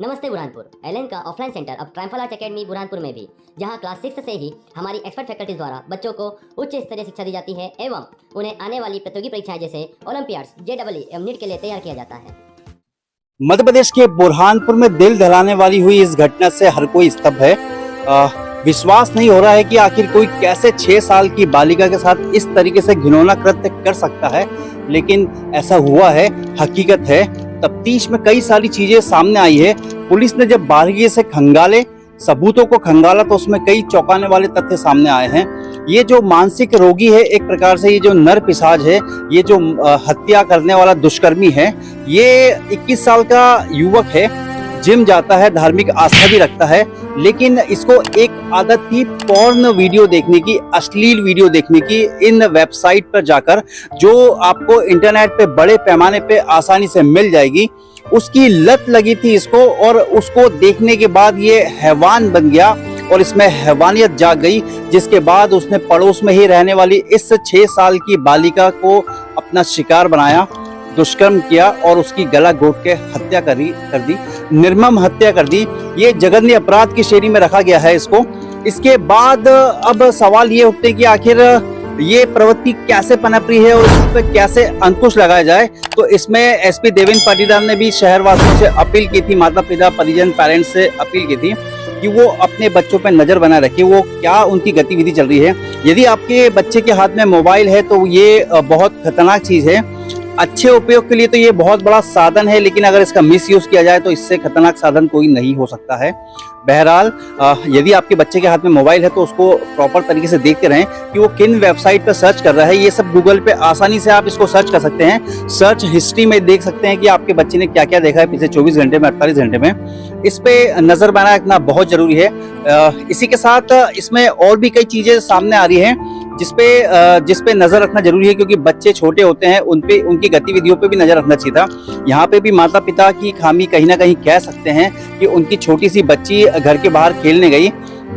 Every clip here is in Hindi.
नमस्ते बुरहानपुर। एलन का ऑफलाइन सेंटर अब ट्रायम्फल आर्ट एकेडमी बुरहानपुर में भी, जहां क्लास 6 से ही हमारी एक्सपर्ट फैकल्टी द्वारा बच्चों को उच्च स्तरीय शिक्षा दी जाती है एवं उन्हें आने वाली प्रतियोगी परीक्षाएं जैसे ओलंपियाड्स, जेईई एवं नीट के लिए तैयार किया जाता है। मध्य प्रदेश के बुरहानपुर में दिल दहलाने वाली हुई इस घटना से हर कोई स्तब्ध है। विश्वास नहीं हो रहा है कि आखिर कोई कैसे 6 साल की बालिका के साथ इस तरीके से घिनौना कृत्य कर सकता है, लेकिन ऐसा हुआ है, हकीकत है। तफ्तीश में कई सारी चीजें सामने आई है। पुलिस ने जब बारीकी से सबूतों को खंगाला तो उसमें कई चौंकाने वाले तथ्य सामने आए हैं। ये जो मानसिक रोगी है, एक प्रकार से ये जो नर पिशाच है, ये जो हत्या करने वाला दुष्कर्मी है, ये 21 साल का युवक है, जिम जाता है, धार्मिक आस्था भी रखता है, लेकिन इसको एक आदत थी पॉर्न वीडियो देखने की, अश्लील वीडियो देखने की इन वेबसाइट पर जाकर, जो आपको इंटरनेट पे बड़े पैमाने पे आसानी से मिल जाएगी। उसकी लत लगी थी इसको, और उसको देखने के बाद ये हैवान बन गया और इसमें हैवानियत जाग गई, जिसके बाद उसने पड़ोस में ही रहने वाली इस 6 साल की बालिका को अपना शिकार बनाया, दुष्कर्म किया और उसकी गला घोंट के हत्या कर दी, निर्मम हत्या कर दी। ये जघन्य अपराध की श्रेणी में रखा गया है इसको। इसके बाद अब सवाल ये उठते कि आखिर ये प्रवृत्ति कैसे पनप रही है और इस पर कैसे अंकुश लगाया जाए। तो इसमें एसपी देवेंद्र पाटीदार ने भी शहरवासियों से अपील की थी, माता पिता, परिजन, पेरेंट्स से अपील की थी कि वो अपने बच्चों पर नजर बनाए रखे, वो क्या उनकी गतिविधि चल रही है। यदि आपके बच्चे के हाथ में मोबाइल है तो ये बहुत खतरनाक चीज है। अच्छे उपयोग के लिए तो ये बहुत बड़ा साधन है, लेकिन अगर इसका मिसयूज किया जाए तो इससे खतरनाक साधन कोई नहीं हो सकता है। बहरहाल यदि आपके बच्चे के हाथ में मोबाइल है तो उसको प्रॉपर तरीके से देखते रहें कि वो किन वेबसाइट पर सर्च कर रहा है। ये सब गूगल पे आसानी से आप इसको सर्च कर सकते हैं। सर्च हिस्ट्री में देख सकते हैं कि आपके बच्चे ने क्या क्या देखा है पिछले 24 घंटे में, 48 घंटे में। इस पे नजर बनाए रखना बहुत जरूरी है। इसी के साथ इसमें और भी कई चीजें सामने आ रही है जिसपे नजर रखना जरूरी है, क्योंकि बच्चे छोटे होते हैं, उनकी गतिविधियों पे भी नजर रखना चाहिए था। यहाँ पे भी माता पिता की खामी कहीं ना कहीं कह सकते हैं कि उनकी छोटी सी बच्ची घर के बाहर खेलने गई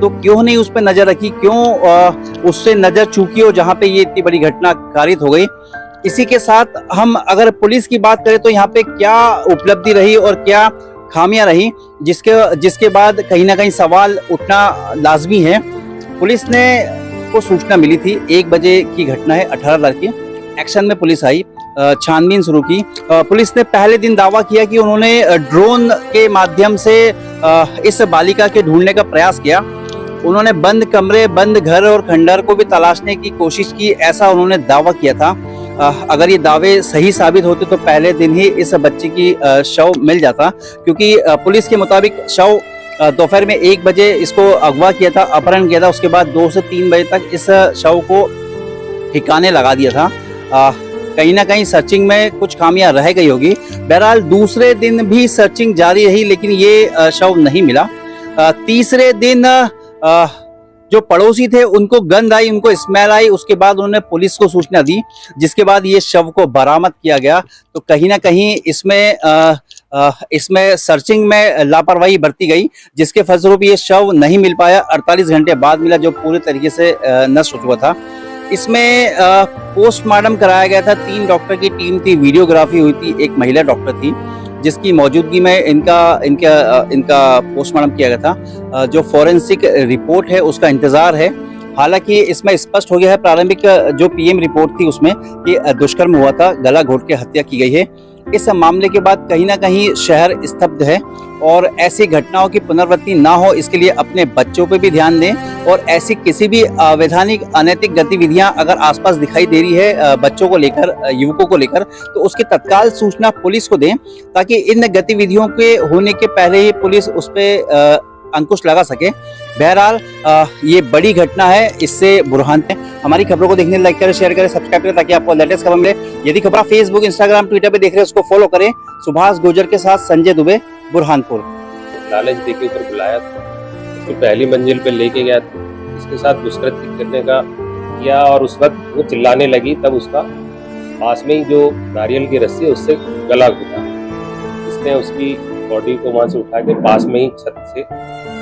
तो क्यों नहीं उस पर नजर रखी, क्यों उससे नजर चूकी हो जहाँ पे ये इतनी बड़ी घटना कारित हो गई। इसी के साथ हम अगर पुलिस की बात करें तो यहाँ पे क्या उपलब्धि रही और क्या खामियां रही, जिसके बाद कहीं ना कहीं सवाल उठना लाजमी है। पुलिस ने को सूचना मिली थी, 1 बजे की घटना है, 18 तारीख की। एक्शन में पुलिस आई, छानबीन शुरू की। पुलिस ने पहले दिन दावा किया कि उन्होंने ड्रोन के माध्यम से इस बालिका के ढूंढने का प्रयास किया। उन्होंने बंद कमरे, बंद घर और खंडहर को भी तलाशने की कोशिश की, ऐसा उन्होंने दावा किया था। अगर ये दावे सही साबित होते तो पहले दिन ही इस बच्चे की शव मिल जाता, क्योंकि पुलिस के मुताबिक शव दोपहर में 1 बजे इसको अगवा किया था, अपहरण किया था। उसके बाद 2 से 3 बजे तक इस शव को ठिकाने लगा दिया था। कहीं ना कहीं सर्चिंग में कुछ खामियां रह गई होगी। बहरहाल दूसरे दिन भी सर्चिंग जारी रही, लेकिन ये शव नहीं मिला। तीसरे दिन जो पड़ोसी थे उनको गंध आई, उनको स्मेल आई, उसके बाद उन्होंने पुलिस को सूचना दी, जिसके बाद ये शव को बरामद किया गया। तो कहीं ना कहीं इसमें सर्चिंग में लापरवाही बरती गई, जिसके फलस्वरूप ये शव नहीं मिल पाया। 48 घंटे बाद मिला, जो पूरे तरीके से नष्ट हो चुका था। इसमें पोस्टमार्टम कराया गया था, 3 डॉक्टर की टीम थी, वीडियोग्राफी हुई थी, एक महिला डॉक्टर थी जिसकी मौजूदगी में इनका पोस्टमार्टम किया गया था। जो फॉरेंसिक रिपोर्ट है उसका इंतजार है। हालांकि इसमें स्पष्ट हो गया है, प्रारंभिक जो पीएम रिपोर्ट थी उसमें कि दुष्कर्म हुआ था, गला घोंट के हत्या की गई है। इस मामले के बाद कहीं ना कहीं शहर स्तब्ध है, और ऐसी घटनाओं की पुनरावृत्ति ना हो इसके लिए अपने बच्चों पे भी ध्यान दें, और ऐसी किसी भी अवैधानिक अनैतिक गतिविधियां अगर आसपास दिखाई दे रही है बच्चों को लेकर, युवकों को लेकर, तो उसकी तत्काल सूचना पुलिस को दें, ताकि इन गतिविधियों के होने के पहले ही पुलिस उस पर अंकुश लगा सके। बहरहाल ये बड़ी घटना है, इससे बुरहान है। हमारी खबरों को देखने लाइक करें, शेयर करें, सब्सक्राइब करें, ताकि आपको लेटेस्ट खबर मिले। यदि खबर फेसबुक, इंस्टाग्राम, ट्विटर पे देख रहे हैं उसको फॉलो करें। सुभाष गुर्जर के साथ संजय दुबे, बुरहानपुर। लालच देके ऊपर बुलाया था, उसको पहली मंजिल पे लेके गया था, उसके साथ दुष्कृत्य करने का किया, और उस वक्त वो चिल्लाने लगी, तब उसका पास में ही जो नारियल की रस्सी है उससे गला घुटा। इसने उसकी बॉडी को वहां से उठा के पास में ही छत से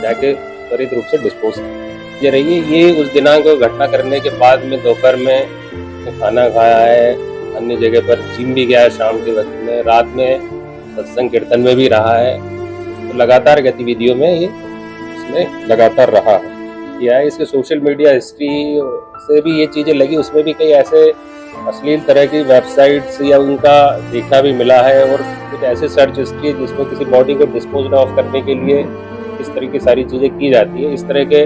जाके त्वरित रूप से डिस्पोज किया। ये उस दिनांक को घटना करने के बाद में दोपहर में खाना खाया है, अन्य जगह पर जिम भी गया है, शाम के वक्त में, रात में सत्संग कीर्तन में भी रहा है। तो लगातार गतिविधियों में ये इसमें लगातार रहा है। या इसके सोशल मीडिया हिस्ट्री से भी ये चीज़ें लगी, उसमें भी कई ऐसे अश्लील तरह की वेबसाइट्स या उनका देखना भी मिला है, और कुछ ऐसे सर्च हिस्ट्री जिसमें किसी बॉडी को डिस्पोज ऑफ करने के लिए इस तरह की सारी चीज़ें की जाती है। इस तरह के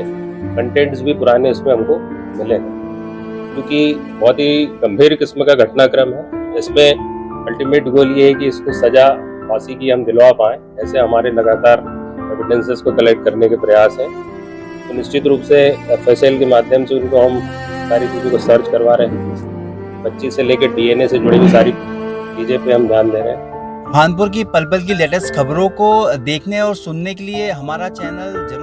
कंटेंट्स भी पुराने उसमें हमको मिले हैं, क्योंकि बहुत ही गंभीर किस्म का घटनाक्रम है। इसमें अल्टीमेट गोल ये है कि इसको सजा फांसी की हम दिलवा पाएँ। ऐसे हमारे लगातार एविडेंसेस को कलेक्ट करने के प्रयास हैं। तो निश्चित रूप से FSL के माध्यम से उनको हम सारी चीज़ों को सर्च करवा रहे हैं। बच्ची से लेकर DNA से जुड़ी हुई सारी चीज़ें पे हम ध्यान दे रहे हैं। बुरहानपुर की पल पल की लेटेस्ट खबरों को देखने और सुनने के लिए हमारा चैनल जरूर